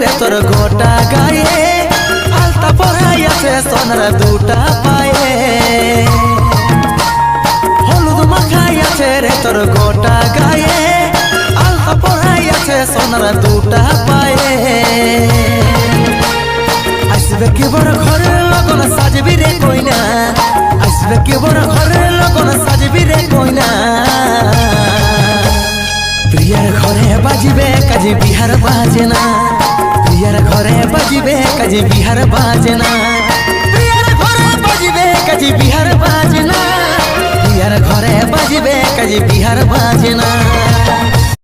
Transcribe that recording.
রে তোর গোটা গায়ে আলতা পরাই আছে সোনার দুটা পায়ে হলুদ মাখাই আছে রে তোর গোটা গায়ে আলতা পরাই আছে সোনার দুটা পায়ে আসবে কি বড় ঘরের লগন সাজবি রে কইনা আসবে কি বড় ঘরের লগন সাজবি রে কইনা প্রিয়ার ঘরে বাজিবে কাজে বিহার বাজে না প্রিয়ার ঘরে বাজিবে কাজে বিহার বাজে না প্রিয়ার ঘরে বাজিবে কাজে বিহার বাজে না প্রিয়ার ঘরে বাজিবে কাজে বিহার বাজে না